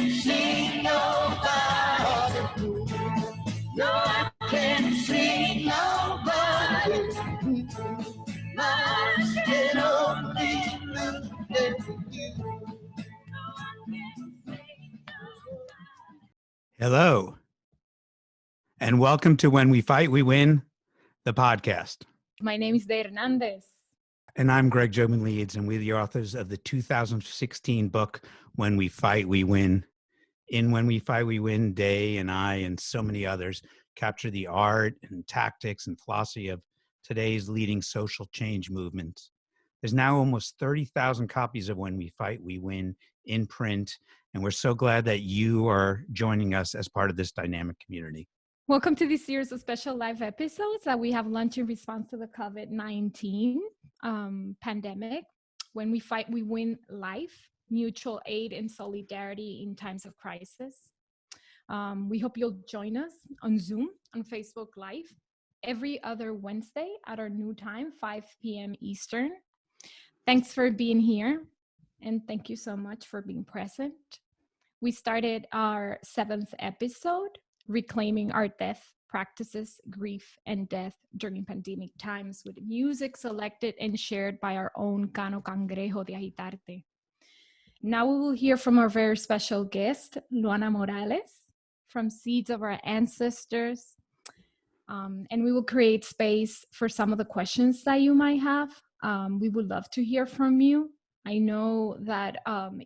can't see nobody move. No, I can't see nobody move. I can only look at you. Hello, and welcome to When We Fight, We Win, the podcast. My name is De Hernandez. And I'm Greg Joban Leeds, and we're the authors of the 2016 book, When We Fight, We Win. In When We Fight, We Win, Day and I and so many others capture the art and tactics and philosophy of today's leading social change movements. There's now almost 30,000 copies of When We Fight, We Win in print, and we're so glad that you are joining us as part of this dynamic community. Welcome to this series of special live episodes that we have launched in response to the COVID-19 pandemic. When we fight, we win life, mutual aid and solidarity in times of crisis. We hope you'll join us on Zoom, on Facebook Live, every other Wednesday at our new time, 5 p.m. Eastern. Thanks for being here, and thank you so much for being present. We started our 7th episode, Reclaiming Our Death Practices, Grief, and Death During Pandemic Times, with music selected and shared by our own Cano Cangrejo de Agitarte. Now we will hear from our very special guest, Luana Morales, from Seeds of Our Ancestors, and we will create space for some of the questions that you might have. We would love to hear from you. I know that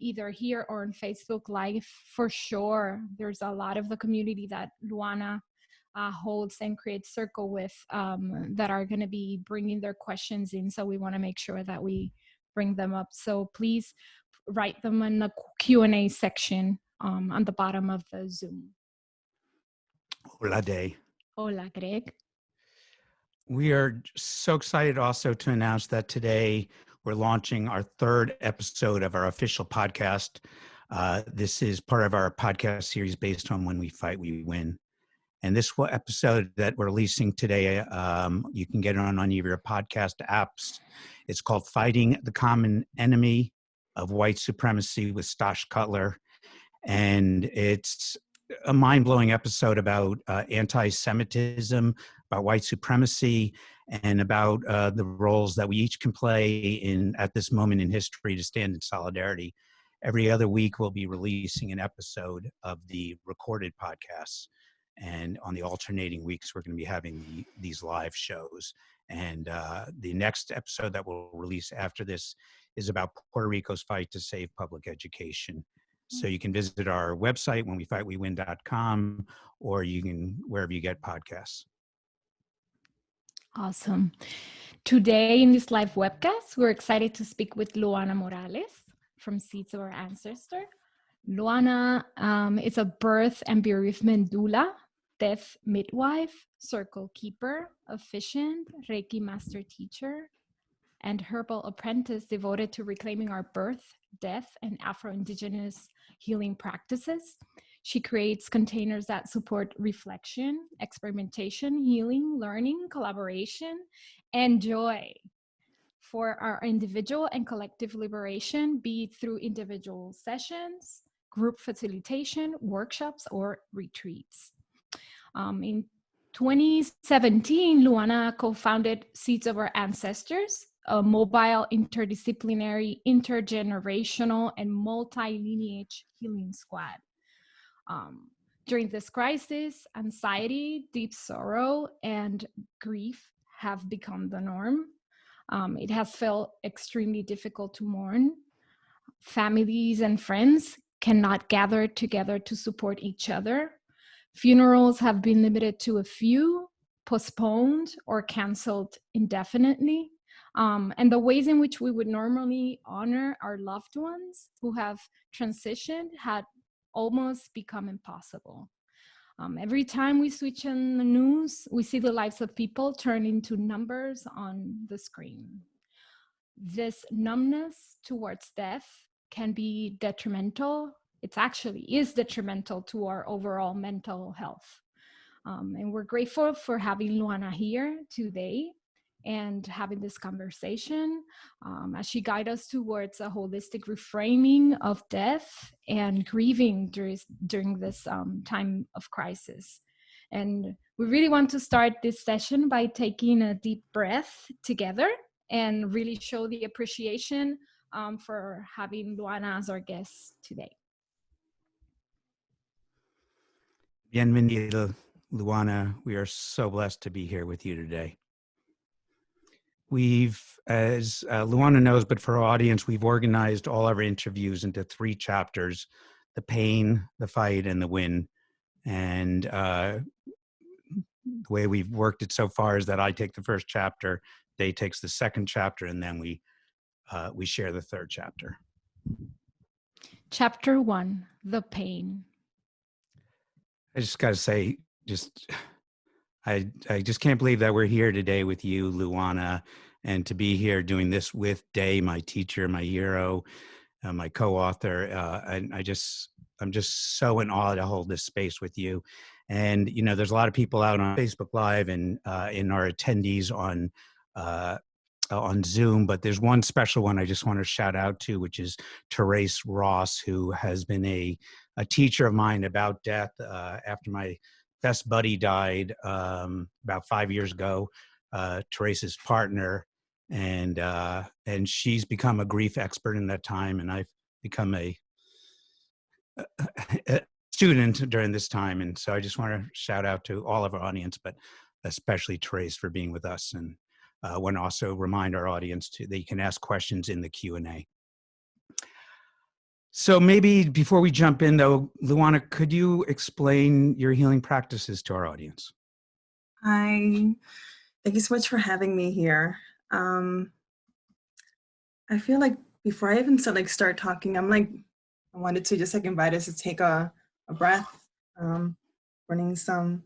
either here or on Facebook Live, for sure, there's a lot of the community that Luana holds and creates circle with that are going to be bringing their questions in. So we want to make sure that we bring them up. So please write them in the Q&A section on the bottom of the Zoom. Hola, Day. Hola, Greg. We are so excited also to announce that today we're launching our 3rd episode of our official podcast. This is part of our podcast series based on When We Fight, We Win. And this episode that we're releasing today, you can get it on any of your podcast apps. It's called Fighting the Common Enemy of White Supremacy with Stosh Cutler. And it's a mind-blowing episode about anti-Semitism, about white supremacy, and about the roles that we each can play at this moment in history to stand in solidarity. Every other week, we'll be releasing an episode of the recorded podcasts. And on the alternating weeks, we're going to be having these live shows. And the next episode that we'll release after this is about Puerto Rico's fight to save public education. So you can visit our website, whenwefightwewin.com, or you can, wherever you get podcasts. Awesome. Today in this live webcast, we're excited to speak with Luana Morales from Seeds of Our Ancestor. Luana is a birth and bereavement doula, death midwife, circle keeper, officiant, Reiki master teacher, and herbal apprentice devoted to reclaiming our birth, death, and Afro-Indigenous healing practices. She creates containers that support reflection, experimentation, healing, learning, collaboration, and joy for our individual and collective liberation, be it through individual sessions, group facilitation, workshops, or retreats. In 2017, Luana co-founded Seeds of Our Ancestors, a mobile, interdisciplinary, intergenerational, and multi-lineage healing squad. During this crisis, anxiety, deep sorrow, and grief have become the norm. It has felt extremely difficult to mourn. Families and friends cannot gather together to support each other. Funerals have been limited to a few, postponed, or canceled indefinitely. And the ways in which we would normally honor our loved ones who have transitioned had almost become impossible. Every time we switch on the news, we see the lives of people turn into numbers on the screen. This numbness towards death can be detrimental. It actually is detrimental to our overall mental health. And we're grateful for having Luana here today. and having this conversation as she guides us towards a holistic reframing of death and grieving during this time of crisis. And we really want to start this session by taking a deep breath together and really show the appreciation for having Luana as our guest today. Bienvenida, Luana. We are so blessed to be here with you today. We've, as Luana knows, but for our audience, we've organized all our interviews into 3 chapters: the pain, the fight, and the win. And the way we've worked it so far is that I take the first chapter, Day takes the second chapter, and then we share the third chapter. Chapter 1, the pain. I just got to say, I just can't believe that we're here today with you, Luana, and to be here doing this with Day, my teacher, my hero, my co-author. I'm just so in awe to hold this space with you. And, you know, there's a lot of people out on Facebook Live and in our attendees on Zoom, but there's one special one I just want to shout out to, which is Therese Ross, who has been a teacher of mine about death after my best buddy died about 5 years ago. Therese's partner, and she's become a grief expert in that time, and I've become a student during this time. And so I just want to shout out to all of our audience, but especially Therese for being with us. And want to also remind our audience that you can ask questions in the Q&A. So maybe before we jump in though, Luana, could you explain your healing practices to our audience? Hi, thank you so much for having me here. I feel like before I even start talking, I wanted to just invite us to take a breath, burning some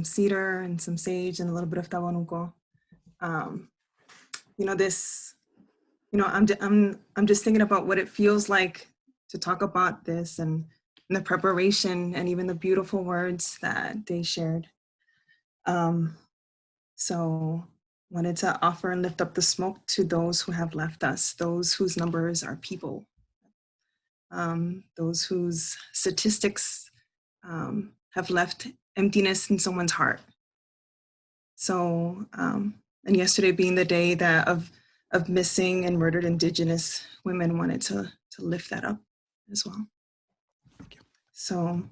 cedar and some sage and a little bit of tabanuco. I'm just thinking about what it feels like to talk about this and the preparation and even the beautiful words that they shared. So wanted to offer and lift up the smoke to those who have left us, those whose numbers are people, those whose statistics have left emptiness in someone's heart. So, and yesterday being the day of missing and murdered Indigenous women, wanted to lift that up as well. Thank you. So,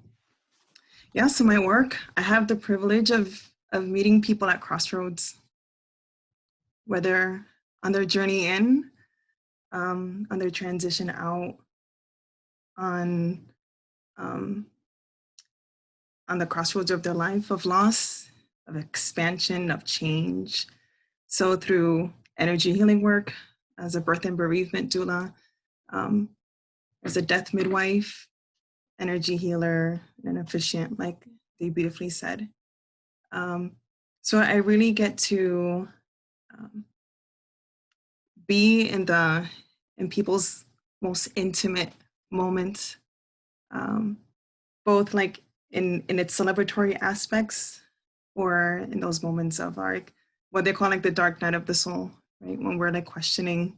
yeah, so my work, I have the privilege of meeting people at crossroads, whether on their journey in, on their transition out, on the crossroads of their life, of loss, of expansion, of change. So through energy healing work, as a birth and bereavement doula, as a death midwife, energy healer, and an officiant, like they beautifully said. So I really get to be in people's most intimate moments, both like in its celebratory aspects, or in those moments of what they call the dark night of the soul, right? When we're questioning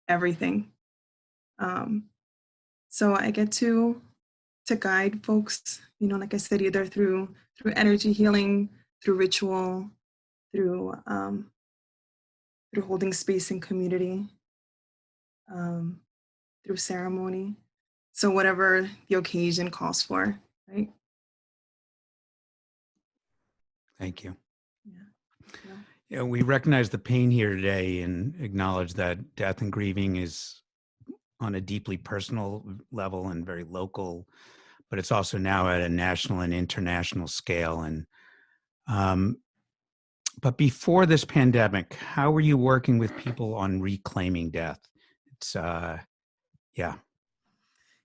everything. So I get to guide folks, like I said, either through energy healing, through ritual, through holding space in community, through ceremony. So whatever the occasion calls for, right? Thank you. Yeah. Yeah, we recognize the pain here today and acknowledge that death and grieving is on a deeply personal level and very local, but it's also now at a national and international scale. And but before this pandemic, how were you working with people on reclaiming death? It's yeah.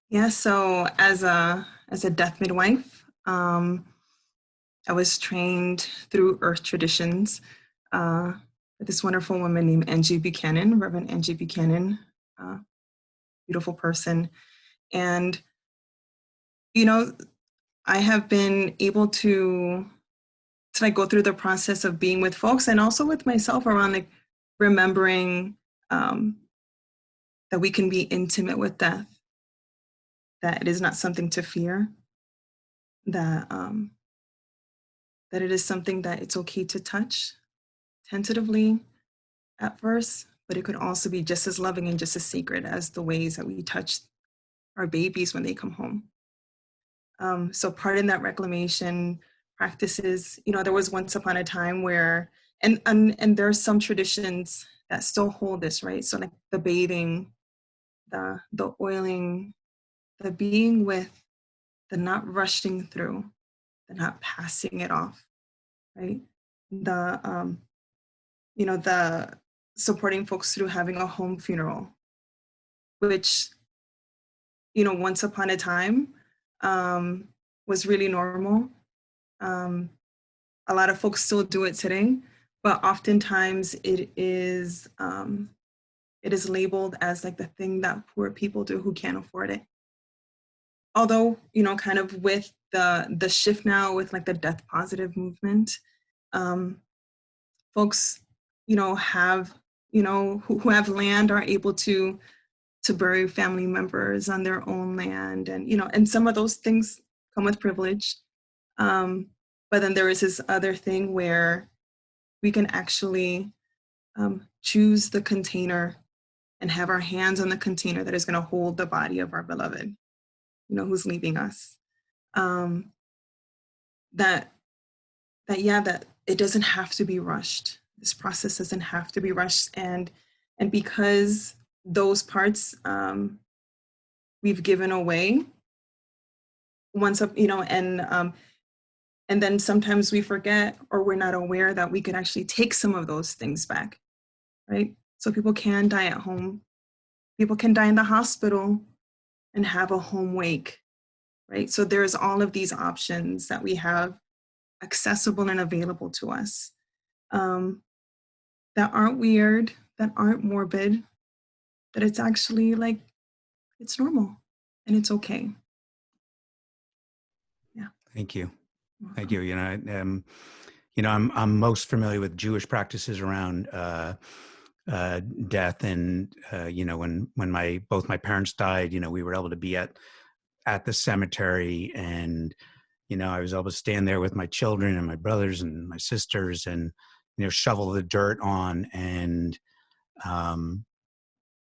Yeah. So as a death midwife, I was trained through Earth Traditions with this wonderful woman named Angie Buchanan, Reverend Angie Buchanan, beautiful person. And, I have been able to like go through the process of being with folks and also with myself around like remembering that we can be intimate with death, that it is not something to fear, that that it is something that it's okay to touch tentatively at first, but it could also be just as loving and just as sacred as the ways that we touch our babies when they come home. So part in that reclamation practices, you know, there was once upon a time where, and there are some traditions that still hold this, right? So like the bathing, the oiling, the being with, the not rushing through, the not passing it off, right? The, you know, the supporting folks through having a home funeral, which, you know, once upon a time was really normal. A lot of folks still do it today, but oftentimes it is labeled as like the thing that poor people do who can't afford it. Although, you know, kind of with the shift now with like the death positive movement, folks, you know, have, you know, who have land are able to bury family members on their own land. And, you know, and some of those things come with privilege. But then there is this other thing where we can actually choose the container and have our hands on the container that is going to hold the body of our beloved, you know, who's leaving us. That it doesn't have to be rushed. This process doesn't have to be rushed. And because those parts we've given away once up, you know, and then sometimes we forget or we're not aware that we could actually take some of those things back, right? So people can die at home. People can die in the hospital and have a home wake, right? So there's all of these options that we have accessible and available to us that aren't weird, that aren't morbid, that it's actually like, it's normal and it's okay. Yeah. Thank you. Thank you. You know, I'm most familiar with Jewish practices around death, and you know, when both my parents died, you know, we were able to be at the cemetery, and you know, I was able to stand there with my children and my brothers and my sisters, and you know, shovel the dirt on, and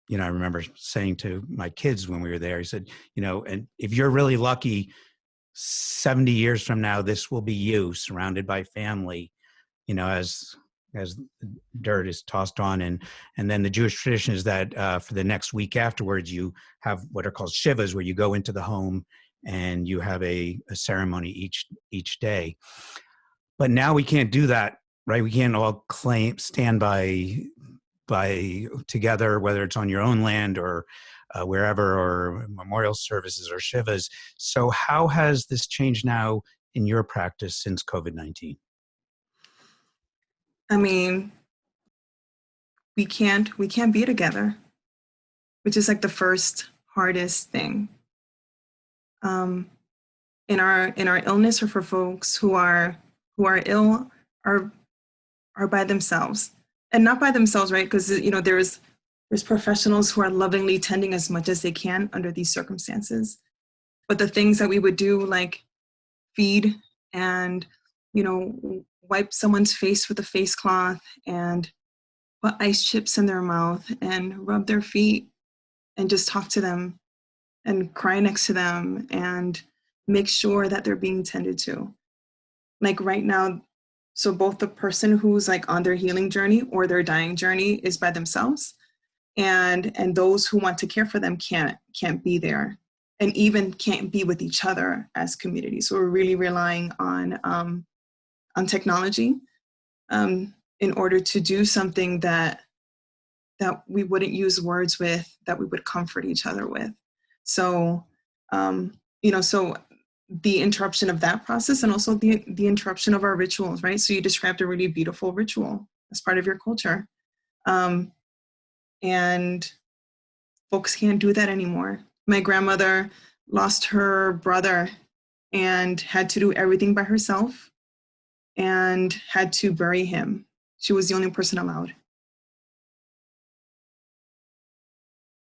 you know, I remember saying to my kids when we were there, he said, you know, and if you're really lucky, 70 years from now, this will be you surrounded by family, you know, as dirt is tossed on. And then the Jewish tradition is that for the next week afterwards, you have what are called shivas, where you go into the home and you have a ceremony each day. But now we can't do that, right? We can't all stand by together, whether it's on your own land or wherever, or memorial services or shivas. So how has this changed now in your practice since COVID-19? I mean, we can't be together, which is like the first hardest thing. In our illness, or for folks who are ill, are by themselves, and not by themselves, right? Because you know, there's professionals who are lovingly tending as much as they can under these circumstances. But the things that we would do, like feed and, you know, wipe someone's face with a face cloth and put ice chips in their mouth and rub their feet and just talk to them and cry next to them and make sure that they're being tended to. Like right now, so both the person who's like on their healing journey or their dying journey is by themselves, and those who want to care for them can't be there, and even can't be with each other as community. So we're really relying on technology in order to do something that we wouldn't use words with, that we would comfort each other with. So you know, so the interruption of that process, and also the interruption of our rituals, right? So you described a really beautiful ritual as part of your culture. And folks can't do that anymore. My grandmother lost her brother and had to do everything by herself. and had to bury him. She was the only person allowed.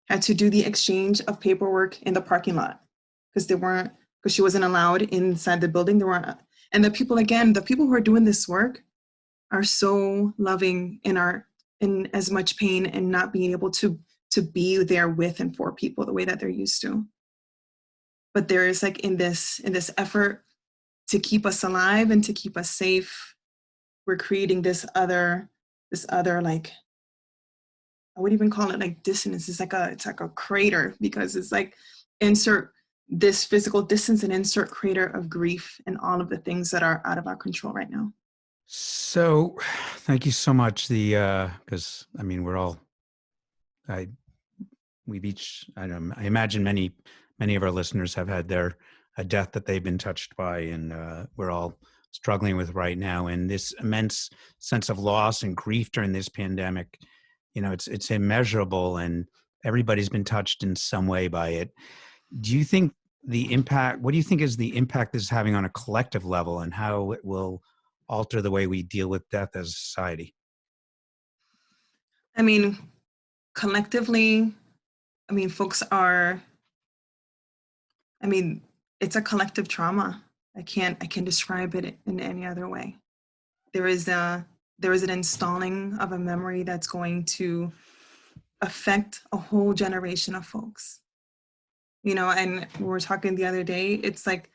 Had to do the exchange of paperwork in the parking lot because she wasn't allowed inside the building. There weren't, and the people who are doing this work are so loving and are in as much pain and not being able to be there with and for people the way that they're used to. But there is like in this effort to keep us alive and to keep us safe, we're creating this other like, I would even call it like dissonance. It's like a crater, because it's like insert this physical distance and insert crater of grief and all of the things that are out of our control right now. So thank you so much. Because I mean, I imagine many of our listeners have had a death that they've been touched by, and we're all struggling with right now. And this immense sense of loss and grief during this pandemic, it's immeasurable, and everybody's been touched in some way by it. Do you think what do you think is the impact this is having on a collective level, and how it will alter the way we deal with death as a society? I mean, collectively, folks are, it's a collective trauma. I can't describe it in any other way. There is an installing of a memory that's going to affect a whole generation of folks. And we were talking the other day, it's like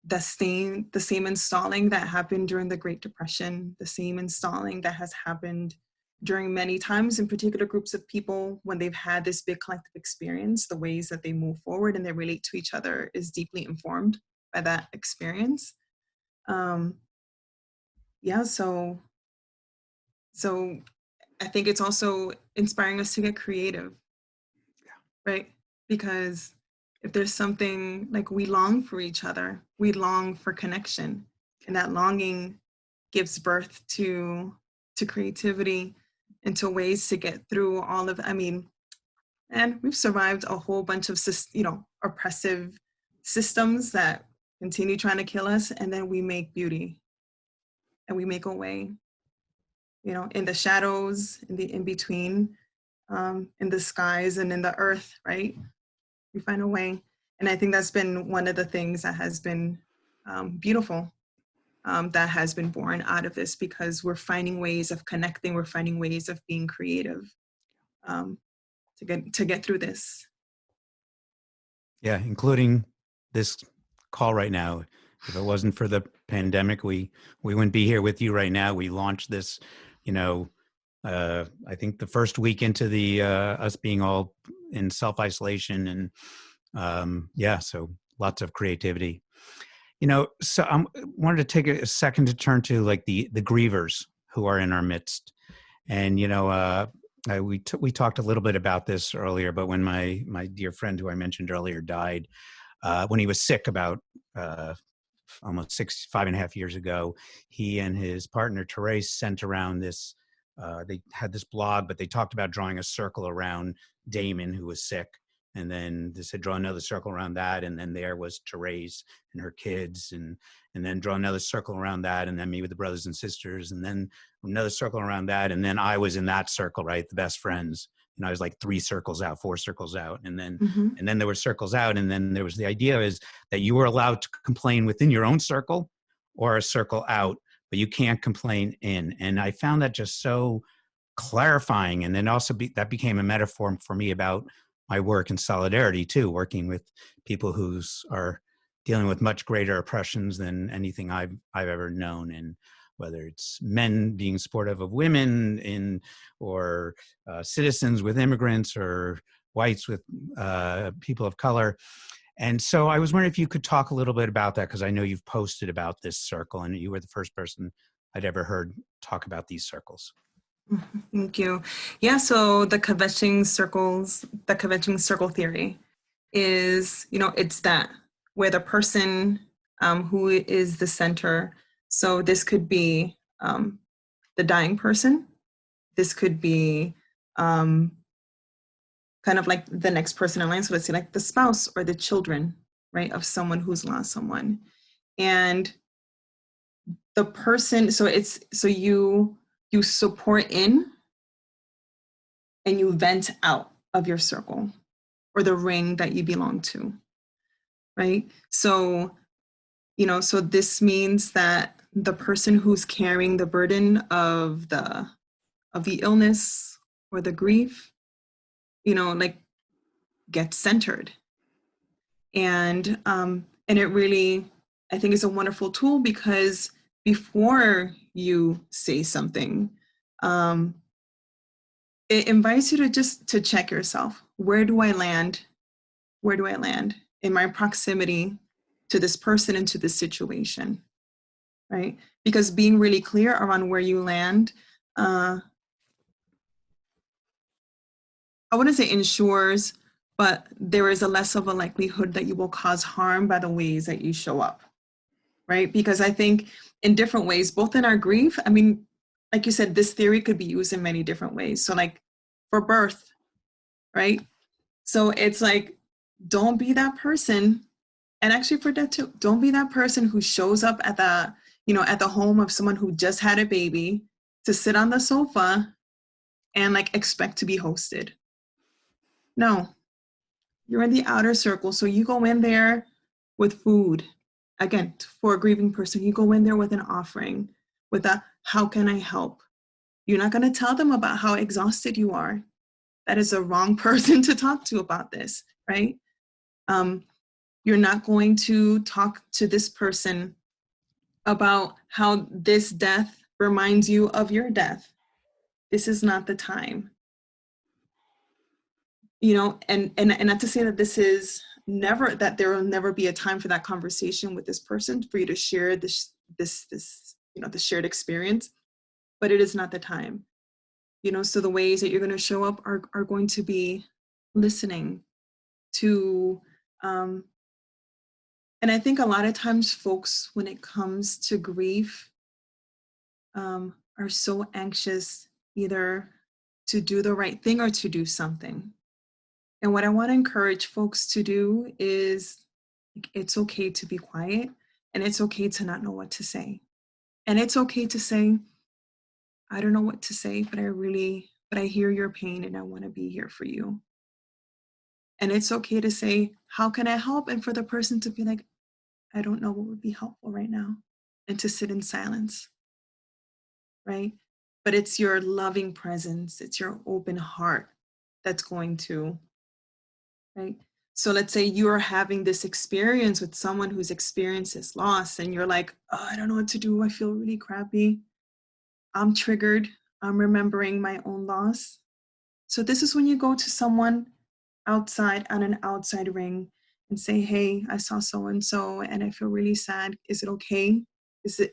the same installing that happened during the Great Depression, the same installing that has happened during many times in particular groups of people when they've had this big collective experience. The ways that they move forward and they relate to each other is deeply informed by that experience. So I think it's also inspiring us to get creative, right? Because if there's something, like, we long for each other, we long for connection, and that longing gives birth to creativity and to ways to get through all of, and we've survived a whole bunch of, oppressive systems that continue trying to kill us, and then we make beauty and we make a way, in the shadows, in the in-between, in the skies and in the earth, right? We find a way. And I think that's been one of the things that has been beautiful, that has been born out of this, because we're finding ways of connecting, we're finding ways of being creative to get through this. Yeah, including this call right now. If it wasn't for the pandemic, we wouldn't be here with you right now. We launched this, I think the first week into the us being all in self-isolation, and so lots of creativity. So I wanted to take a second to turn to like the grievers who are in our midst, and we talked a little bit about this earlier, but when my dear friend who I mentioned earlier died, when he was sick about almost 5.5 years ago, he and his partner Therese sent around this. They had this blog, but they talked about drawing a circle around Damon, who was sick. And then they said, draw another circle around that. And then there was Therese and her kids, and then draw another circle around that. And then me with the brothers and sisters, and then another circle around that. And then I was in that circle, right? The best friends. I was like 3 circles out, 4 circles out. And then, and then there were circles out. And then there was the idea is that you were allowed to complain within your own circle or a circle out, but you can't complain in. And I found that just so clarifying. And then also that became a metaphor for me about my work in solidarity too, working with people who are dealing with much greater oppressions than anything I've ever known. And whether it's men being supportive of women or citizens with immigrants, or whites with people of color. And so I was wondering if you could talk a little bit about that, because I know you've posted about this circle, and you were the first person I'd ever heard talk about these circles. Thank you. Yeah, so the kvetching circle theory is, it's that where the person who is the center. So this could be the dying person. This could be kind of like the next person in line. So let's say like the spouse or the children, right, of someone who's lost someone. And the person, so you support in and you vent out of your circle or the ring that you belong to, right? So, so this means that the person who's carrying the burden of the illness or the grief, like gets centered. And it really, I think, is a wonderful tool, because before you say something, it invites you to check yourself. Where do I land? Where do I land in my proximity to this person and to this situation, right? Because being really clear around where you land, I wouldn't say ensures, but there is a less of a likelihood that you will cause harm by the ways that you show up, right? Because I think in different ways, both in our grief, I mean, like you said, this theory could be used in many different ways. So like for birth, right? So it's like, don't be that person. And actually for death too, don't be that person who shows up at the home of someone who just had a baby to sit on the sofa and like expect to be hosted. No, you're in the outer circle. So you go in there with food. Again, for a grieving person, you go in there with an offering, with a, how can I help? You're not going to tell them about how exhausted you are. That is the wrong person to talk to about this, right? You're not going to talk to this person about how this death reminds you of your death. This is not the time. And not to say that this is never, that there will never be a time for that conversation with this person, for you to share this the shared experience, but it is not the time. So the ways that you're going to show up are going to be listening to, and I think a lot of times folks, when it comes to grief, are so anxious either to do the right thing or to do something. And what I want to encourage folks to do is, it's okay to be quiet, and it's okay to not know what to say. And it's okay to say, I don't know what to say, but I hear your pain and I want to be here for you. And it's okay to say, how can I help? And for the person to be like, I don't know what would be helpful right now, and to sit in silence, right? But it's your loving presence, it's your open heart that's going to, right? So let's say you're having this experience with someone who's experienced this loss, and you're like, oh, I don't know what to do. I feel really crappy. I'm triggered. I'm remembering my own loss. So this is when you go to someone outside on an outside ring and say, hey, I saw so-and-so and I feel really sad. Is it okay?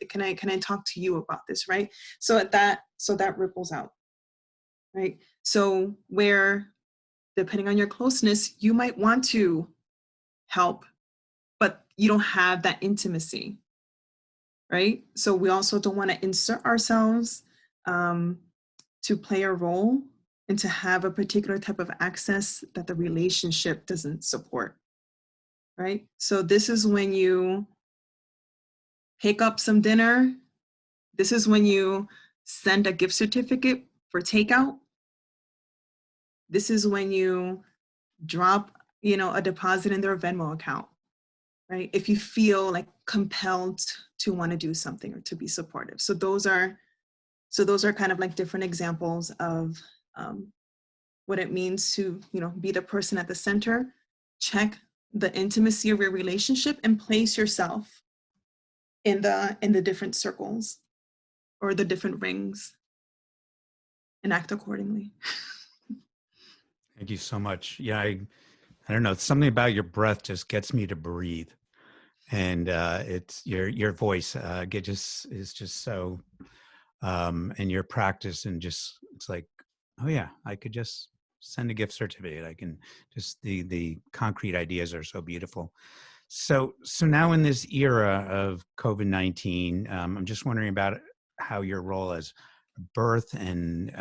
Can I talk to you about this, right? So that ripples out, right? So where, depending on your closeness, you might want to help, but you don't have that intimacy, right? So we also don't want to insert ourselves to play a role and to have a particular type of access that the relationship doesn't support, right? So this is when you pick up some dinner. This is when you send a gift certificate for takeout. This is when you drop, a deposit in their Venmo account, right? If you feel like compelled to want to do something or to be supportive. So those are kind of like different examples of what it means to, be the person at the center. Check the intimacy of your relationship and place yourself in the different circles or the different rings and act accordingly. Thank you so much. Yeah, I don't know. Something about your breath just gets me to breathe, and it's your voice is just so, and your practice, and just it's like, oh yeah, I could just send a gift certificate. I can just the concrete ideas are so beautiful. So now in this era of COVID-19, I'm just wondering about how your role as birth and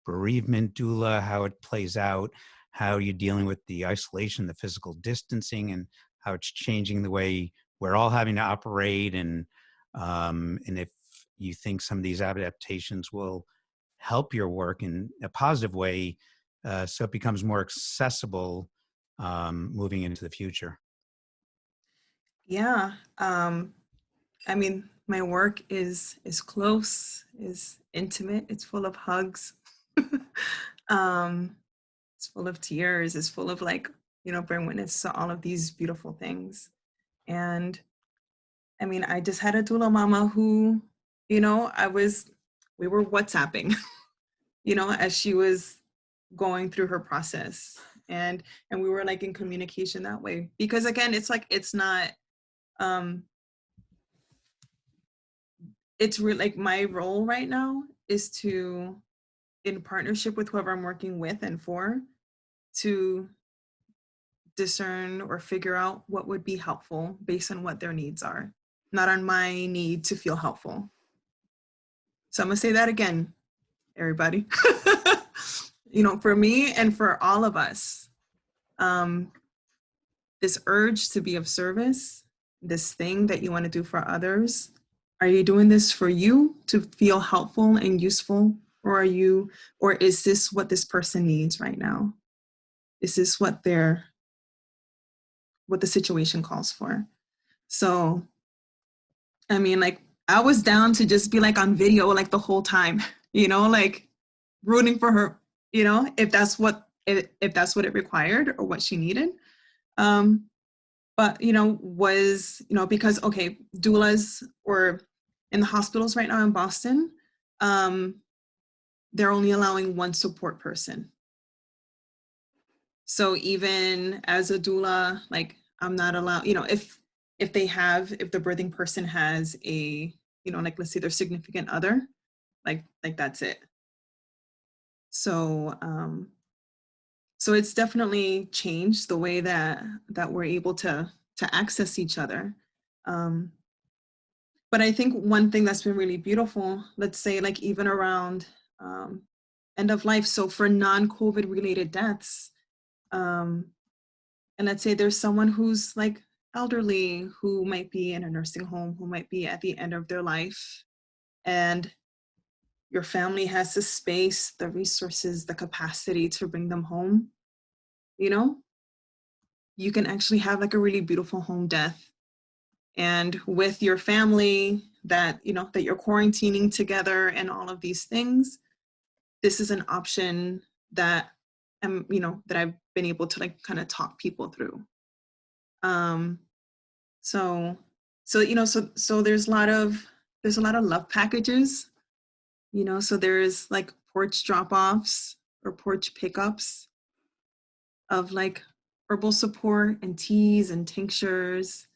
bereavement doula, how it plays out, how you're dealing with the isolation, the physical distancing, and how it's changing the way we're all having to operate, and And if you think some of these adaptations will help your work in a positive way, so it becomes more accessible moving into the future. Yeah. I mean, my work is close, is intimate. It's full of hugs. It's full of tears. It's full of like, bearing witness to all of these beautiful things. And I mean, I just had a doula mama who, we were WhatsApping, as she was going through her process, and we were like in communication that way. Because again, it's like, it's not, it's really like my role right now is to, in partnership with whoever I'm working with and for, to discern or figure out what would be helpful based on what their needs are, not on my need to feel helpful. So I'm gonna say that again, everybody. For me and for all of us, this urge to be of service, this thing that you want to do for others, are you doing this for you to feel helpful and useful? Or is this what this person needs right now? Is this what the situation calls for? So, I mean, like, I was down to just be like on video, like the whole time, like rooting for her, if that's what it required or what she needed. But, because, okay, doulas, or in the hospitals right now in Boston, they're only allowing one support person. So even as a doula, like, I'm not allowed, if the birthing person has a, like, let's say their significant other, like that's it. So, so it's definitely changed the way that we're able to access each other. But I think one thing that's been really beautiful, let's say, like, even around end of life, so for non-COVID related deaths, and let's say there's someone who's like elderly, who might be in a nursing home, who might be at the end of their life, and your family has the space, the resources, the capacity to bring them home, you can actually have like a really beautiful home death. And with your family that, that you're quarantining together and all of these things, this is an option that that I've been able to like kind of talk people through. So there's a lot of love packages, so there's like porch drop-offs or porch pickups of like herbal support and teas and tinctures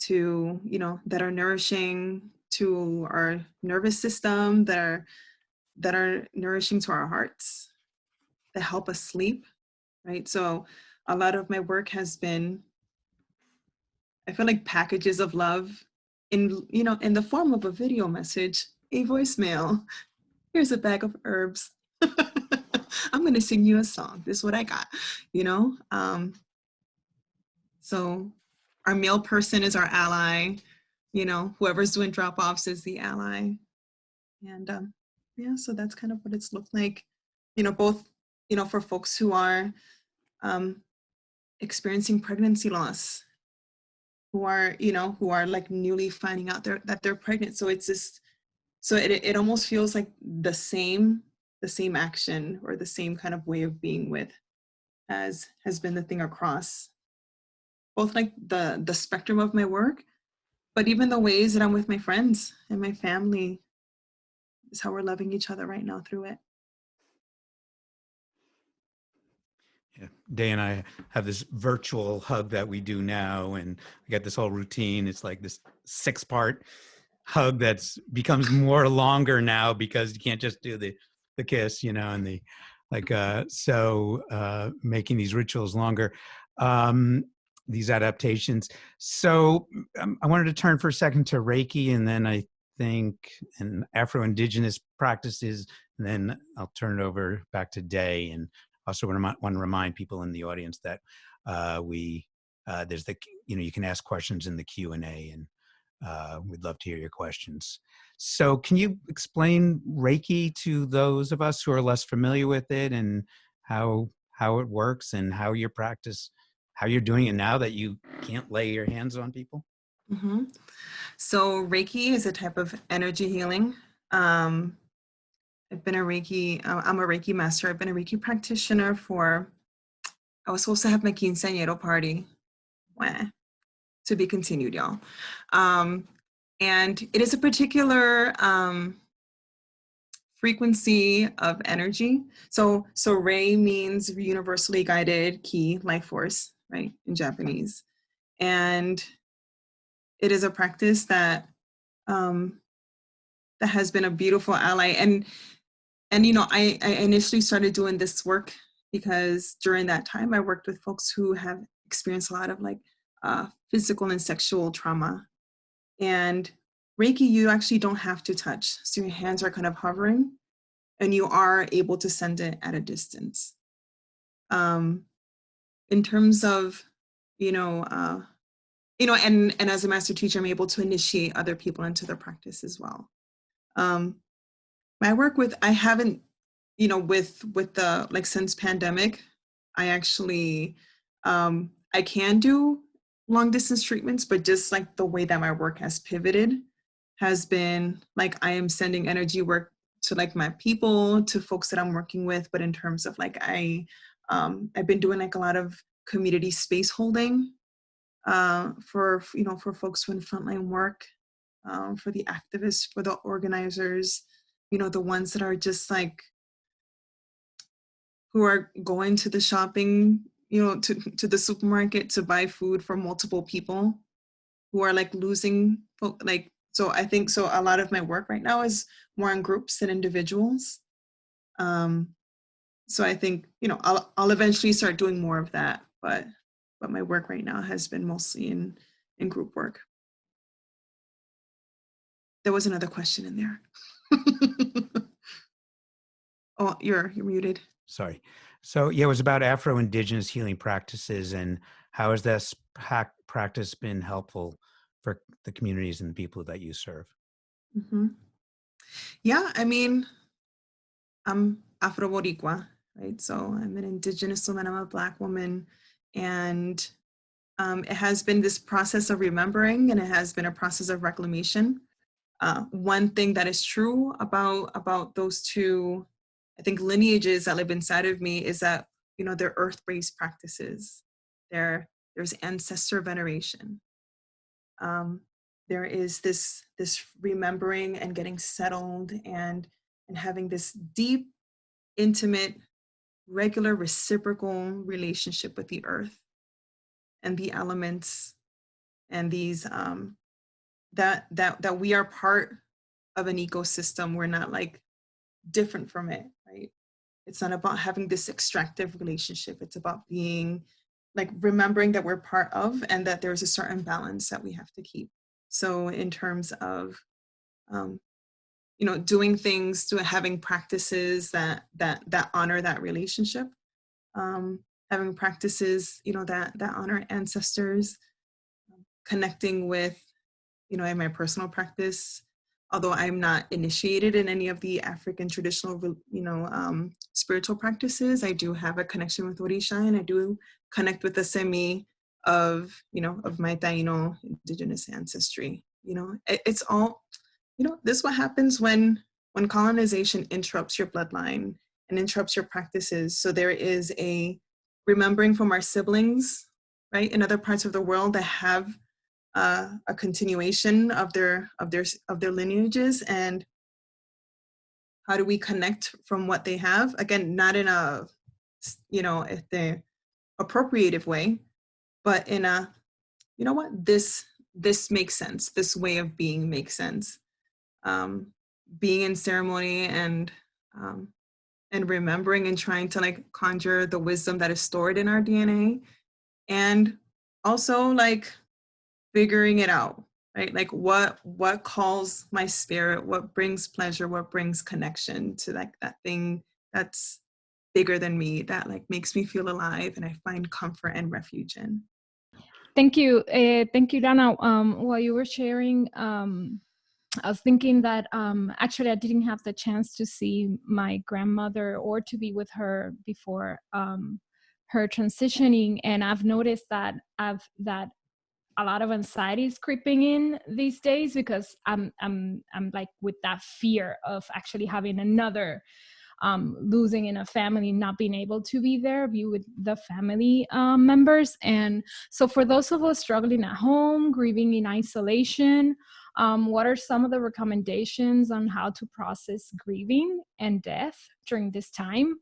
to, that are nourishing to our nervous system, that are nourishing to our hearts, that help us sleep, right? So a lot of my work has been, I feel like, packages of love in, in the form of a video message, a voicemail. Here's a bag of herbs. I'm going to sing you a song. This is what I got, So our mail person is our ally, whoever's doing drop-offs is the ally. And yeah, so that's kind of what it's looked like, both, for folks who are experiencing pregnancy loss, who are like newly finding out that they're pregnant. So it's just, so it almost feels like the same action or the same kind of way of being with has been the thing across both like the spectrum of my work, but even the ways that I'm with my friends and my family is how we're loving each other right now through it. Yeah, Day and I have this virtual hug that we do now, and we got this whole routine. It's like this 6-part hug that's becomes more longer now because you can't just do the kiss, and the like. So making these rituals longer, these adaptations. So I wanted to turn for a second to Reiki, and then I think and Afro-Indigenous practices, and then I'll turn it over back to Day. And also want to remind people in the audience that there's the, you can ask questions in the Q&A, and We'd love to hear your questions. So can you explain Reiki to those of us who are less familiar with it, and how it works, and how you're doing it now that you can't lay your hands on people? Mhm. So Reiki is a type of energy healing. Um, I'm a Reiki master. I've been a Reiki practitioner I was supposed to have my quinceañero party. Wah. To be continued, y'all. And it is a particular frequency of energy. So Rei means universally guided ki, life force, right, in Japanese. And it is a practice that that has been a beautiful ally. And I initially started doing this work because during that time I worked with folks who have experienced a lot of physical and sexual trauma. And Reiki, you actually don't have to touch. So your hands are kind of hovering and you are able to send it at a distance. In terms of, and as a master teacher, I'm able to initiate other people into the practice as well. My work I haven't, with the, since pandemic, I actually, I can do long distance treatments, but just like the way that my work has pivoted has been I am sending energy work to my people, to folks that I'm working with. But in terms of I've been doing a lot of community space holding for folks who in frontline work, for the activists, for the organizers, the ones that are just who are going to the shopping, to the supermarket to buy food for multiple people who are losing, so I think so a lot of my work right now is more in groups than individuals. So I think, I'll eventually start doing more of that, but my work right now has been mostly in group work. There was another question in there. Oh, you're muted. Sorry. So yeah, it was about Afro-Indigenous healing practices, and how has this practice been helpful for the communities and the people that you serve? Mm-hmm. Yeah, I mean, I'm Afro-Boricua, right? So I'm an Indigenous woman, I'm a Black woman, and it has been this process of remembering, and it has been a process of reclamation. One thing that is true about those two, I think, lineages that live inside of me is that, they're earth-based practices. There's ancestor veneration. There is this remembering and getting settled and having this deep, intimate, regular, reciprocal relationship with the earth and the elements, and these that we are part of an ecosystem. We're not different from it, right? It's not about having this extractive relationship. It's about being remembering that we're part of, and that there's a certain balance that we have to keep. So in terms of doing things, having practices that honor that relationship, having practices that honor ancestors, connecting with, in my personal practice, although I'm not initiated in any of the African traditional, spiritual practices, I do have a connection with Orisha, and I do connect with the Semi of my Taino indigenous ancestry. It's all, this is what happens when colonization interrupts your bloodline and interrupts your practices. So there is a remembering from our siblings, right, in other parts of the world that have a continuation of their lineages, and how do we connect from what they have? Again, not in a the appropriative way, but in a this makes sense. This way of being makes sense. Being in ceremony and remembering and trying to conjure the wisdom that is stored in our DNA, and also figuring it out, right? What calls my spirit, what brings pleasure, what brings connection to that thing that's bigger than me, that makes me feel alive and I find comfort and refuge in. Thank you. Thank you, Dana. While you were sharing, I was thinking that actually I didn't have the chance to see my grandmother or to be with her before her transitioning, and I've noticed that that a lot of anxiety is creeping in these days because I'm like with that fear of actually having another losing in a family, not being able to be there, be with the family members. And so for those of us struggling at home, grieving in isolation, what are some of the recommendations on how to process grieving and death during this time?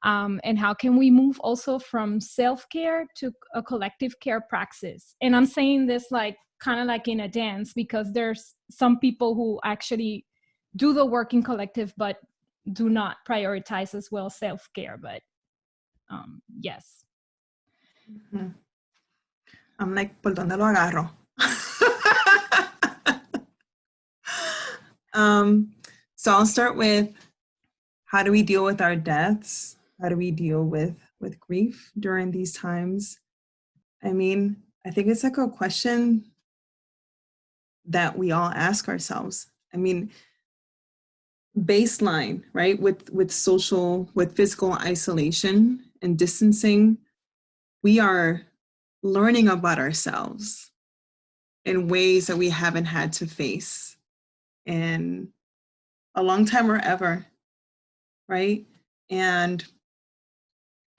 And how can we move also from self-care to a collective care praxis? And I'm saying this like kind of like in a dance, because there's some people who actually do the work in collective, but do not prioritize as well self-care. But yes. Mhm. I'm like, ¿por dónde lo agarro? So I'll start with, how do we deal with our deaths? How do we deal with grief during these times? I mean, I think it's like a question that we all ask ourselves. I mean, baseline, right? With physical isolation and distancing, we are learning about ourselves in ways that we haven't had to face in a long time or ever, right? And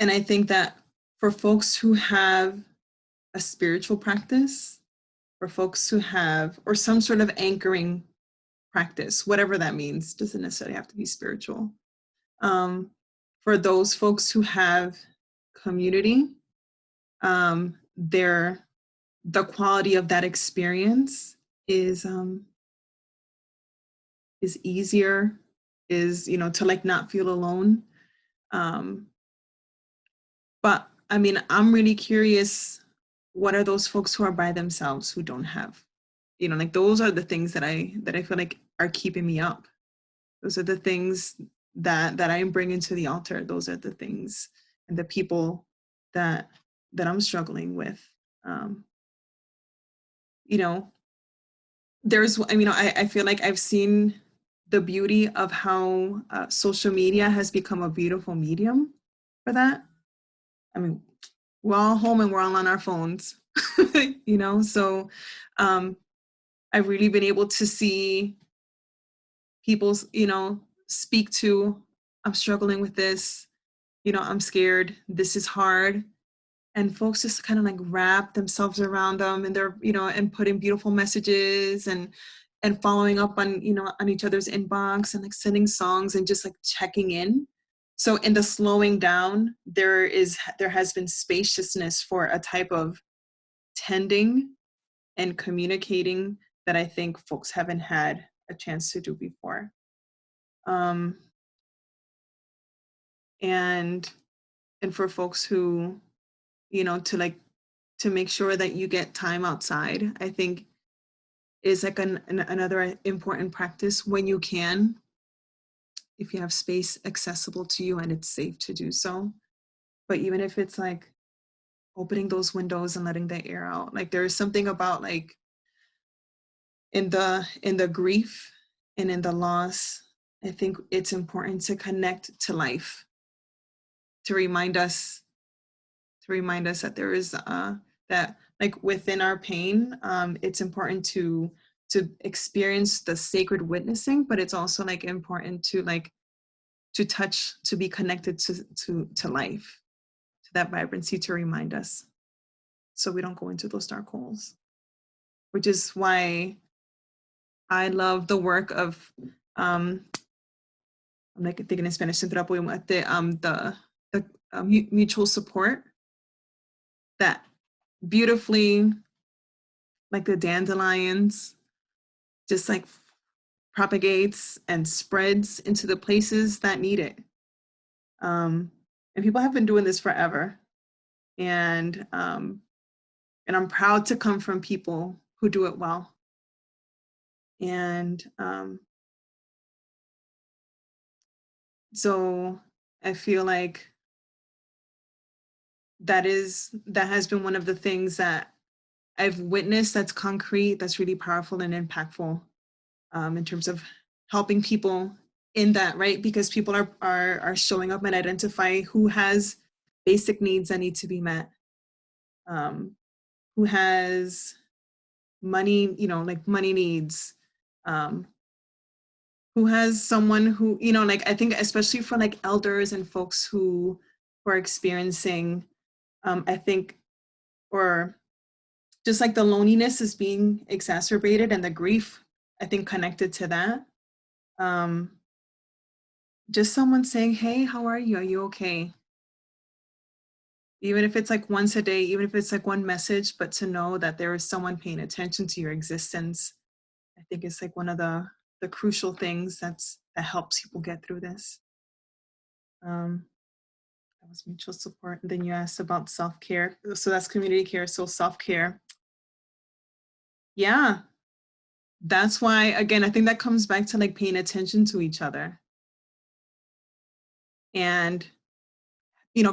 I think that for folks who have a spiritual practice, for folks who have, or some sort of anchoring practice, whatever that means, doesn't necessarily have to be spiritual. For those folks who have community, the quality of that experience is easier, is, you know, to like not feel alone. But I mean, I'm really curious, what are those folks who are by themselves, who don't have, you know, like those are the things that I feel like are keeping me up. Those are the things that I bring into the altar. Those are the things and the people that I'm struggling with. You know, I feel like I've seen the beauty of how social media has become a beautiful medium for that. I mean, we're all home and we're all on our phones, you know? So I've really been able to see people, you know, speak to, I'm struggling with this, you know, I'm scared, this is hard. And folks just kind of like wrap themselves around them, and they're, you know, and putting beautiful messages and following up on, you know, on each other's inbox, and like sending songs and just like checking in. So in the slowing down, there has been spaciousness for a type of tending and communicating that I think folks haven't had a chance to do before. And for folks who, you know, to make sure that you get time outside, I think is like another important practice when you can, if you have space accessible to you and it's safe to do so. But even if it's like opening those windows and letting the air out, like there's something about like in the grief and in the loss, I think it's important to connect to life, to remind us that there is that like within our pain, it's important to experience the sacred witnessing, but it's also like important to like to touch, to be connected to life, to that vibrancy, to remind us, so we don't go into those dark holes. Which is why I love the work of I'm like thinking in Spanish, the mutual support that beautifully, like the dandelions, just like propagates and spreads into the places that need it. And people have been doing this forever. And I'm proud to come from people who do it well. And so I feel like that has been one of the things that I've witnessed that's concrete, that's really powerful and impactful in terms of helping people in that, right? Because people are showing up and identify who has basic needs that need to be met, who has money, like money needs, who has someone who, like I think especially for like elders and folks who are experiencing, I think, or just like the loneliness is being exacerbated and the grief, I think, connected to that. Just someone saying, hey, how are you? Are you okay? Even if it's like once a day, even if it's like one message, but to know that there is someone paying attention to your existence, I think it's like one of the crucial things that helps people get through this. That was mutual support. And then you asked about self-care. So that's community care. So self-care. Yeah. That's why, again, I think that comes back to like paying attention to each other. And,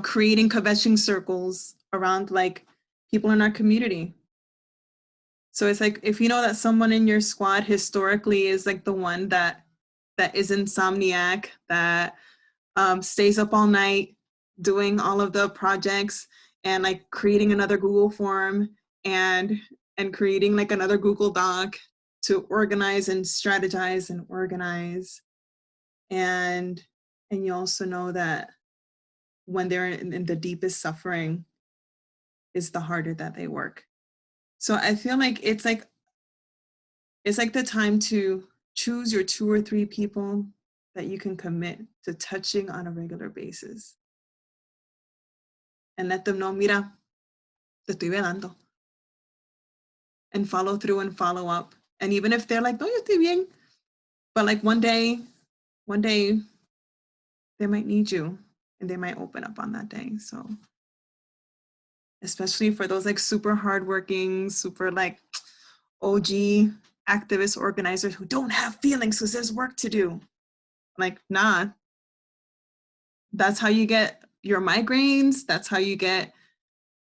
creating kvetching circles around like people in our community. So it's like, if you know that someone in your squad historically is like the one that is insomniac, that stays up all night doing all of the projects and like creating another Google form and creating like another Google Doc to organize and strategize and organize. And you also know that when they're in the deepest suffering is the harder that they work. So I feel like it's like the time to choose your 2 or 3 people that you can commit to touching on a regular basis. And let them know, mira, te estoy velando. And follow through and follow up. And even if they're like, no, yo estoy bien. But like one day, they might need you and they might open up on that day. So especially for those like super hardworking, super like OG activist organizers who don't have feelings because there's work to do. Like, nah, that's how you get your migraines. That's how you get,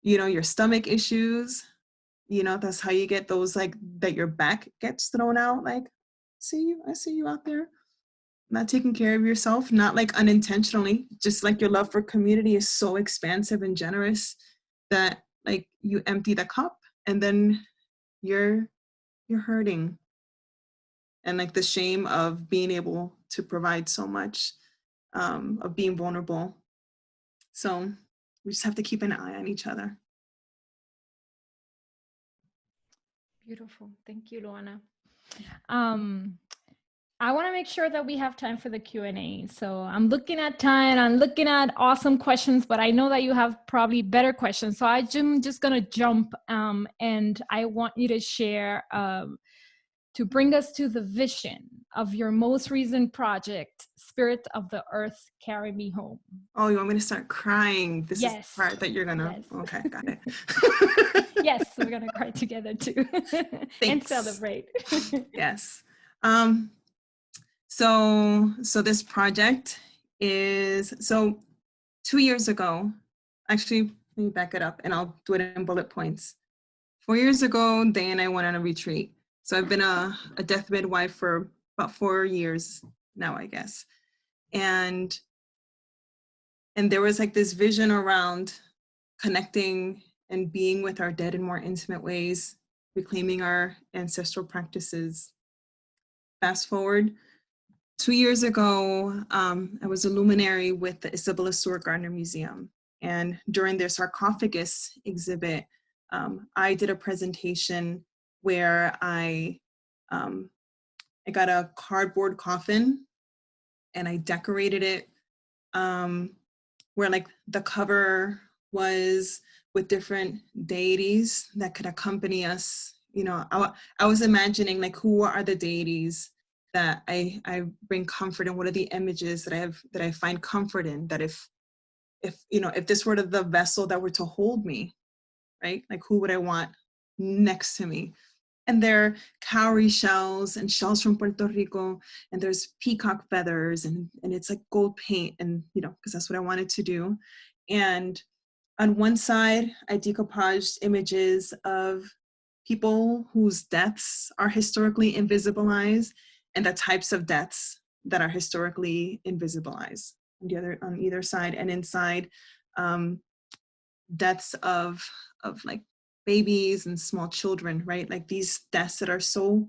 your stomach issues. That's how you get those like that your back gets thrown out. Like, I see you out there not taking care of yourself, not like unintentionally, just like your love for community is so expansive and generous that like you empty the cup and then you're hurting. And like the shame of being able to provide so much, of being vulnerable. So we just have to keep an eye on each other. Beautiful. Thank you, Luana. I want to make sure that we have time for the Q&A. So I'm looking at time, I'm looking at awesome questions, but I know that you have probably better questions. So I'm just going to jump and I want you to share to bring us to the vision of your most recent project, Spirit of the Earth, Carry Me Home. Oh, you want me to start crying? This Yes. is the part that you're going to, Yes. Okay, got it. Yes, we're going to cry together too and celebrate. Yes. So this project is, 2 years ago, actually, let me back it up and I'll do it in bullet points. 4 years ago, Day and I went on a retreat. So I've been a death midwife for about 4 years now, I guess. And there was like this vision around connecting and being with our dead in more intimate ways, reclaiming our ancestral practices. Fast forward, 2 years ago, I was a luminary with the Isabella Stewart Gardner Museum. And during their sarcophagus exhibit, I did a presentation where I got a cardboard coffin and I decorated it where like the cover was with different deities that could accompany us. I was imagining like who are the deities that I bring comfort in, what are the images that I find comfort in, that if this were the vessel that were to hold me, right? Like who would I want next to me? And there are cowrie shells and shells from Puerto Rico, and there's peacock feathers, and it's like gold paint, and because that's what I wanted to do. And on one side, I decoupaged images of people whose deaths are historically invisibilized and the types of deaths that are historically invisibilized on either side. And inside, deaths of like babies and small children, right? Like these deaths that are so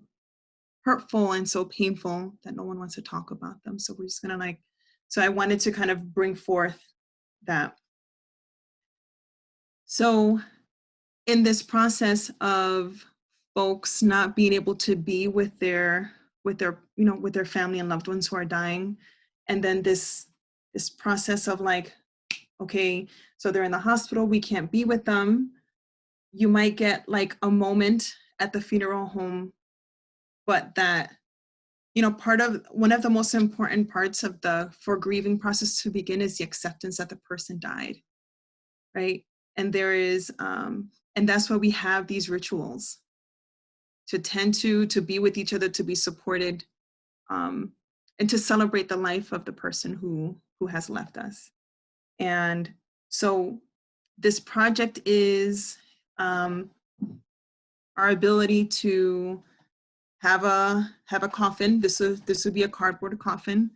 hurtful and so painful that no one wants to talk about them. So we're just gonna so I wanted to kind of bring forth that. So in this process of folks not being able to be with their family and loved ones who are dying, and then this process of like, okay, so they're in the hospital, we can't be with them. You might get like a moment at the funeral home, but that, one of the most important parts of for grieving process to begin is the acceptance that the person died, right? And there is, and that's why we have these rituals to tend to be with each other, to be supported, and to celebrate the life of the person who has left us. And so this project is our ability to have a coffin. This would be a cardboard coffin.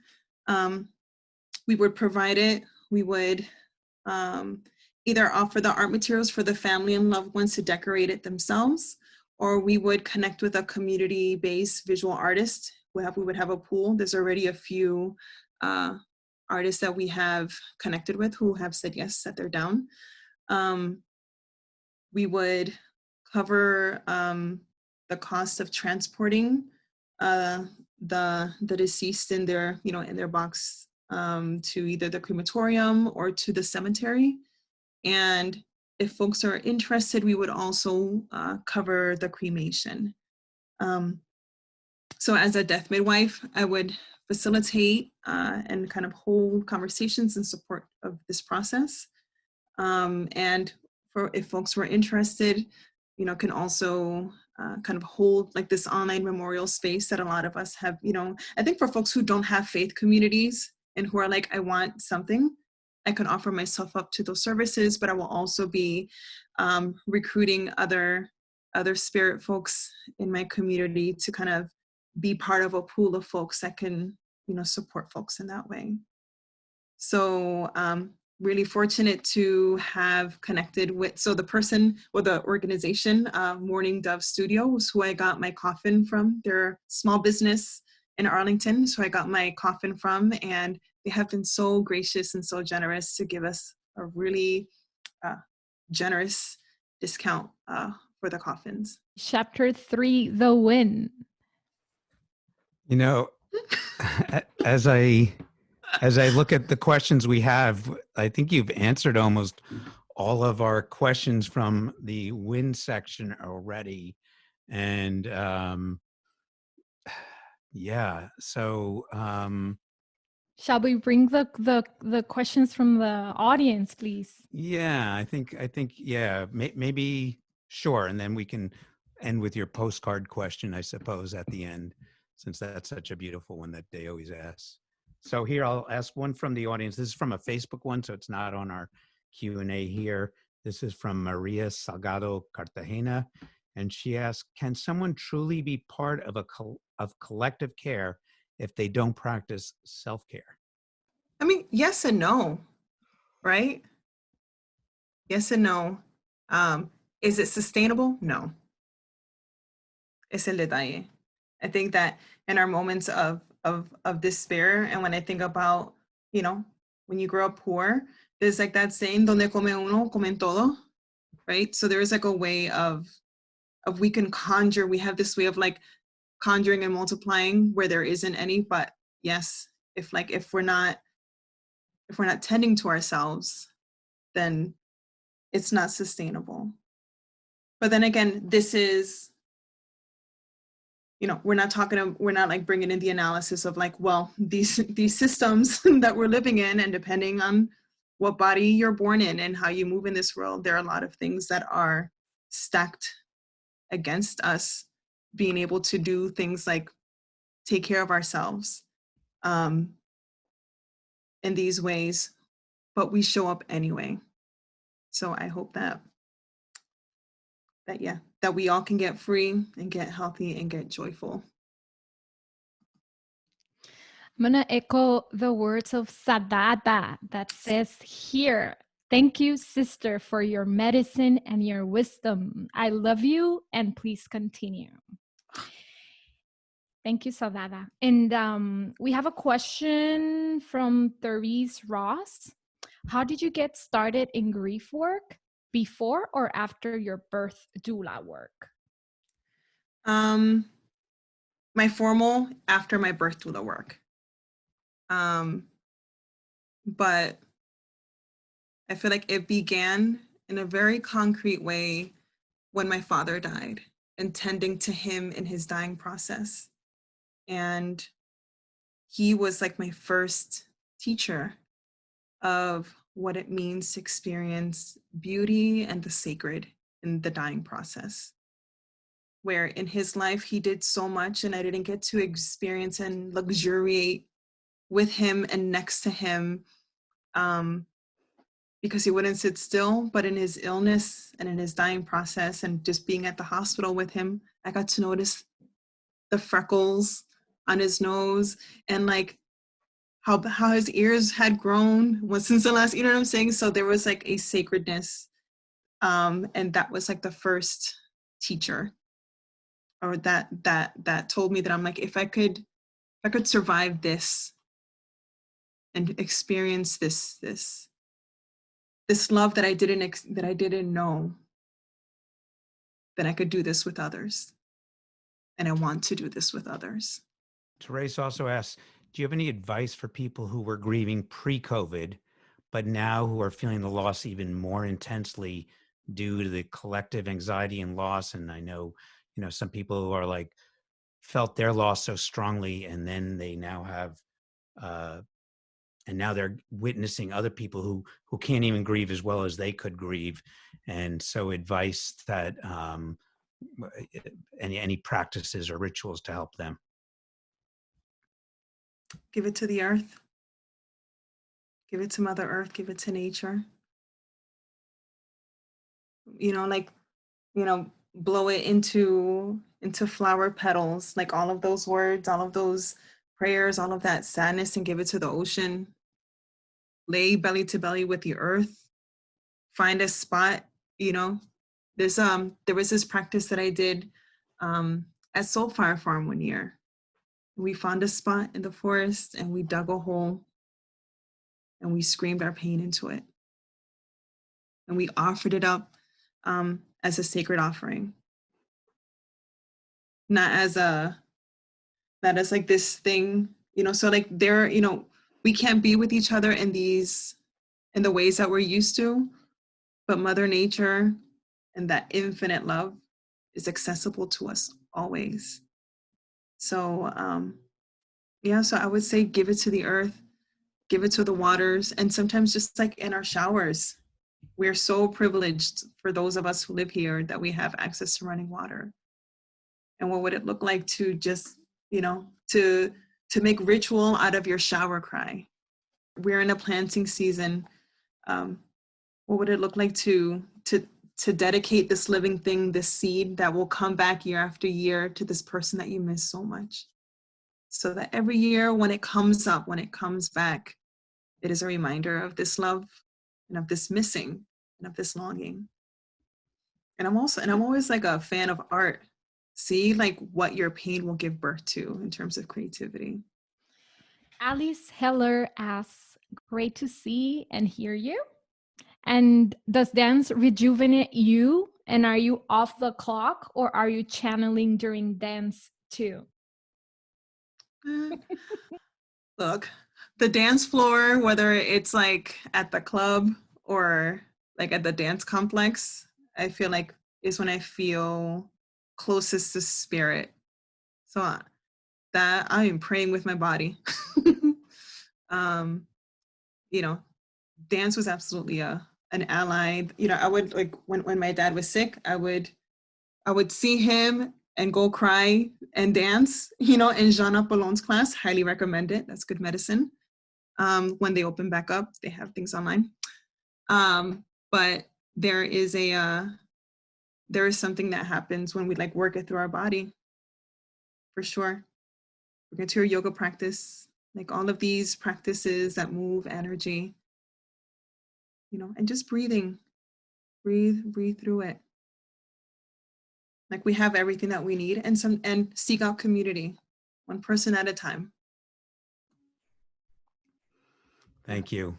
We would provide it. We would either offer the art materials for the family and loved ones to decorate it themselves, or we would connect with a community-based visual artist. We would have a pool. There's already a few artists that we have connected with who have said yes, that they're down. We would cover the cost of transporting the deceased in their box to either the crematorium or to the cemetery. And if folks are interested, we would also cover the cremation. So as a death midwife, I would facilitate and kind of hold conversations in support of this process. And if folks were interested, can also kind of hold like this online memorial space that a lot of us have, I think for folks who don't have faith communities and who are like, I want something, I can offer myself up to those services, but I will also be recruiting other spirit folks in my community to kind of be part of a pool of folks that can, support folks in that way. So really fortunate to have connected with, so the person or the organization, Morning Dove Studios, who I got my coffin from. They're a small business in Arlington, so I got my coffin from, and they have been so gracious and so generous to give us a really generous discount for the coffins. Chapter 3, the win. As I look at the questions we have, I think you've answered almost all of our questions from the win section already. And yeah, so shall we bring the questions from the audience, please? Yeah, I think yeah, maybe sure, and then we can end with your postcard question, I suppose, at the end, since that's such a beautiful one that they always ask. So here, I'll ask one from the audience. This is from a Facebook one, so it's not on our Q&A here. This is from Maria Salgado Cartagena, and she asks, can someone truly be part of of collective care if they don't practice self-care? I mean, yes and no, right? Yes and no. Is it sustainable? No. Es el detalle. I think that in our moments of despair, and when I think about, when you grow up poor, there's like that saying, donde come uno, comen todo, right? So there is like a way of we can conjure, we have this way of like conjuring and multiplying where there isn't any, but yes, if we're not tending to ourselves, then it's not sustainable. But then again, this is, we're not like bringing in the analysis of like, well, these systems that we're living in, and depending on what body you're born in and how you move in this world, there are a lot of things that are stacked against us being able to do things like take care of ourselves in these ways, but we show up anyway. So I hope that that we all can get free and get healthy and get joyful. I'm going to echo the words of Sadada that says here, thank you, sister, for your medicine and your wisdom. I love you and please continue. Thank you, Sadada. And we have a question from Therese Ross. How did you get started in grief work, before or after your birth doula work? My formal after my birth doula work. But I feel like it began in a very concrete way when my father died, and tending to him in his dying process. And he was like my first teacher of what it means to experience beauty and the sacred in the dying process. Where in his life, he did so much and I didn't get to experience and luxuriate with him and next to him, because he wouldn't sit still. But in his illness and in his dying process and just being at the hospital with him, I got to notice the freckles on his nose and like how his ears had grown since the last, you know what I'm saying? So there was like a sacredness, and that was like the first teacher, or that told me that I'm like, if I could survive this and experience this love that I didn't know, then I could do this with others, and I want to do this with others. Therese also asks, do you have any advice for people who were grieving pre-COVID, but now who are feeling the loss even more intensely due to the collective anxiety and loss? And I know, some people who are like, felt their loss so strongly, and then they now have, and now they're witnessing other people who can't even grieve as well as they could grieve. And so advice that, any practices or rituals to help them. Give it to the earth. Give it to Mother Earth. Give it to nature. Blow it into flower petals, like all of those words, all of those prayers, all of that sadness, and give it to the ocean. Lay belly to belly with the earth. Find a spot, there was this practice that I did at Soul Fire Farm one year. We found a spot in the forest and we dug a hole and we screamed our pain into it. And we offered it up as a sacred offering. Not as like this thing, so like we can't be with each other in the ways that we're used to, but Mother Nature and that infinite love is accessible to us always. So, so I would say give it to the earth, give it to the waters, and sometimes just like in our showers, we're so privileged for those of us who live here that we have access to running water. And what would it look like to just, to make ritual out of your shower cry? We're in a planting season. What would it look like to dedicate this living thing, this seed that will come back year after year to this person that you miss so much? So that every year when it comes up, when it comes back, it is a reminder of this love and of this missing and of this longing. And I'm always like a fan of art. See like what your pain will give birth to in terms of creativity. Alice Heller asks, great to see and hear you. And does dance rejuvenate you? And are you off the clock, or are you channeling during dance too? Look, the dance floor, whether it's like at the club or like at the dance complex, I feel like is when I feel closest to spirit. So that I am praying with my body. Dance was absolutely an ally. I would like when my dad was sick, I would see him and go cry and dance, in Jean Apollon's class. Highly recommend it. That's good medicine. When they open back up, they have things online. But there is there is something that happens when we like work it through our body, for sure. Work into your yoga practice, like all of these practices that move energy, you know, and just breathing, breathe through it. Like we have everything that we need, and seek out community, one person at a time. Thank you.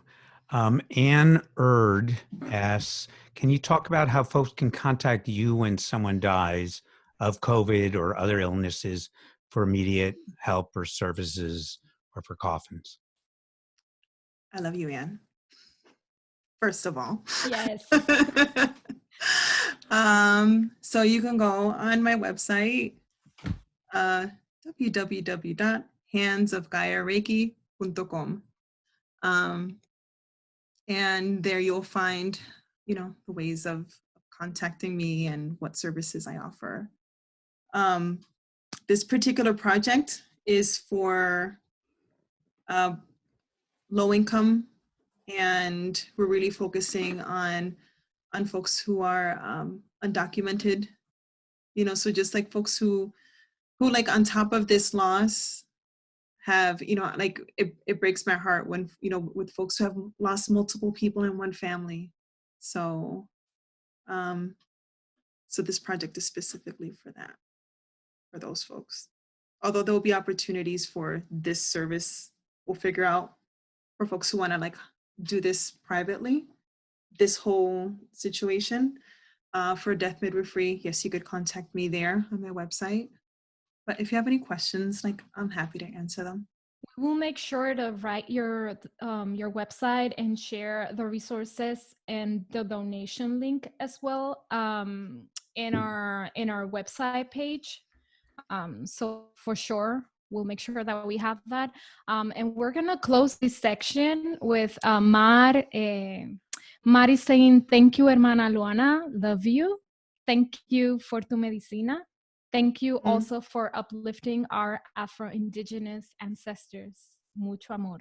Ann Erd asks, can you talk about how folks can contact you when someone dies of COVID or other illnesses for immediate help or services or for coffins? I love you, Anne. First of all. Yes. So you can go on my website, www.handsofgaiareiki.com. And there you'll find, you know, the ways of contacting me and what services I offer. This particular project is for low income, and we're really focusing on folks who are undocumented, you know, so just like folks who like on top of this loss have, you know, like it breaks my heart when, you know, with folks who have lost multiple people in one family. So so this project is specifically for that, for those folks. Although there will be opportunities for this service, we'll figure out for folks who want to like do this privately, this whole situation. For Death Midwifery, yes, you could contact me there on my website. But if you have any questions, like I'm happy to answer them. We'll make sure to write your website and share the resources and the donation link as well in our website page. So for sure, we'll make sure that we have that. And we're gonna close this section with Mar is saying, thank you, hermana Luana, love you. Thank you for tu medicina. Thank you also for uplifting our Afro-Indigenous ancestors. Mucho amor.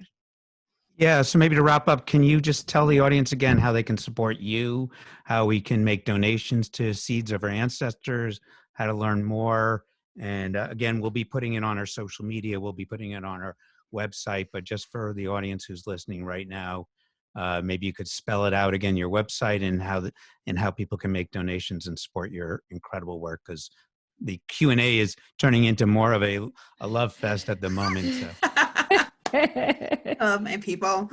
Yeah, so maybe to wrap up, can you just tell the audience again how they can support you, how we can make donations to Seeds of Our Ancestors, how to learn more? And again, we'll be putting it on our social media, we'll be putting it on our website, but just for the audience who's listening right now, maybe you could spell it out again, your website and how people can make donations and support your incredible work, because the Q&A is turning into more of a love fest at the moment. So. My people.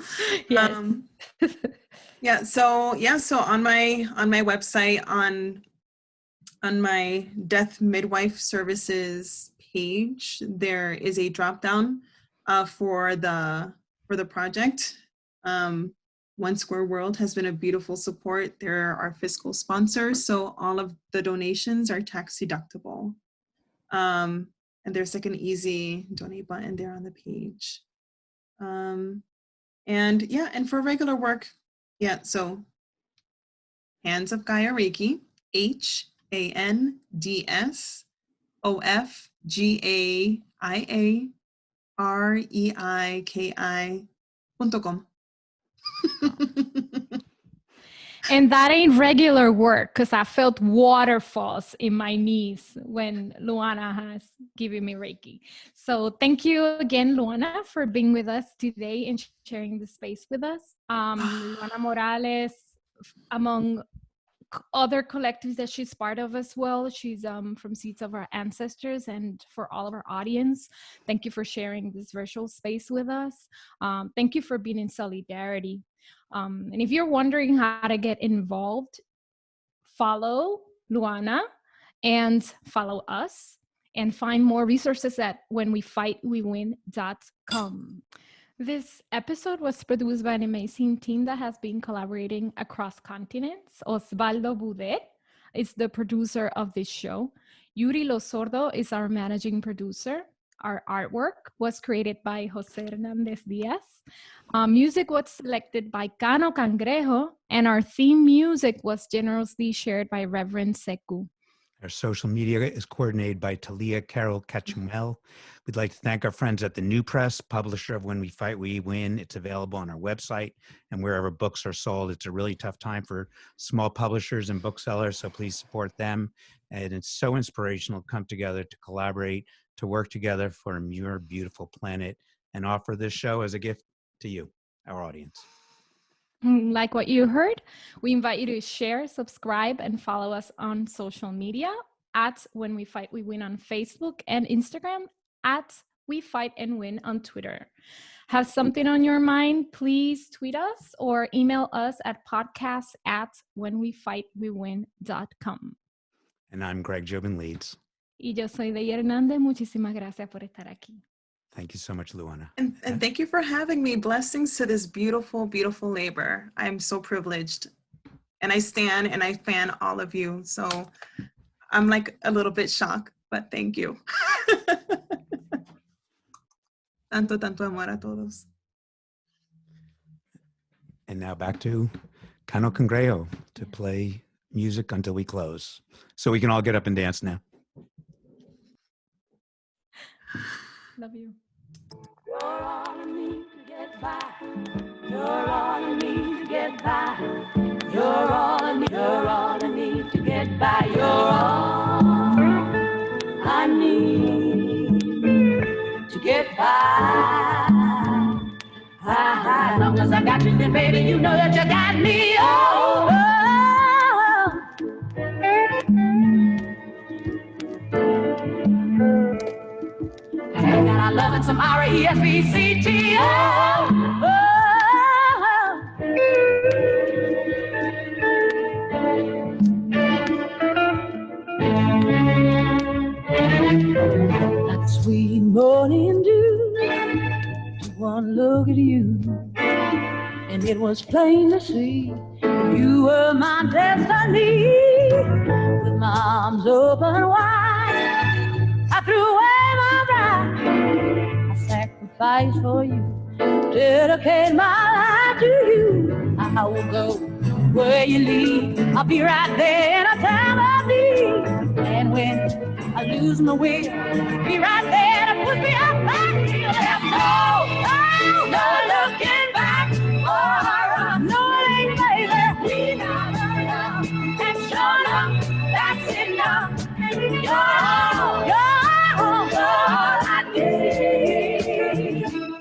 Yes. So on my website, on my Death Midwife Services page, there is a drop down for the project. One Square World has been a beautiful support. There are fiscal sponsors, so all of the donations are tax deductible. And there's like an easy donate button there on the page. And for regular work, so Hands of Gaia Reiki, HANDSOFGAIAREIKI.com. And that ain't regular work, because I felt waterfalls in my knees when Luana has given me Reiki. So thank you again, Luana, for being with us today and sharing the space with us. Luana Morales, among other collectives that she's part of as well, she's from Seeds of Our Ancestors. And for all of our audience, thank you for sharing this virtual space with us. Thank you for being in solidarity. And if you're wondering how to get involved, follow Luana and follow us, and find more resources at whenwefightwewin.com. This episode was produced by an amazing team that has been collaborating across continents. Osvaldo Boudet is the producer of this show. Yuri Losordo is our managing producer. Our artwork was created by Jose Hernandez Diaz. Music was selected by Cano Cangrejo, and our theme music was generously shared by Reverend Seku. Our social media is coordinated by Talia Carol Cachumel. We'd like to thank our friends at the New Press, publisher of When We Fight, We Win. It's available on our website and wherever books are sold. It's a really tough time for small publishers and booksellers, so please support them. And it's so inspirational to come together, to collaborate, to work together for a more beautiful planet, and offer this show as a gift to you, our audience. Like what you heard, we invite you to share, subscribe, and follow us on social media at When We Fight, We Win on Facebook and Instagram, at We Fight and Win on Twitter. Have something on your mind, please tweet us or email us at podcast@whenwefightwewin.com. And I'm Greg Jobin Leeds. Y yo soy Dey Hernández. Muchísimas gracias por estar aquí. Thank you so much, Luana. And thank you for having me. Blessings to this beautiful, beautiful labor. I'm so privileged. And I stand and I fan all of you. So I'm like a little bit shocked, but thank you. Tanto, tanto amor a todos. And now back to Cano Congrejo to play music until we close. So we can all get up and dance now. Love you. You're all I need to get by. You're all I need to get by. You're all I need. You're all I need to get by. You're all I need to get by. As long as I got you, then baby, you know that you got me. Oh, oh. I got our love and some R-E-S-P-C-T. Oh, oh. Like sweet morning dew, just one look at you, and it was plain to see that you were my destiny. With my arms open wide, I threw away my pride. I sacrificed for you, dedicate my life to you. I will go where you lead. I'll be right there in a time of need. And when I lose my way, be right there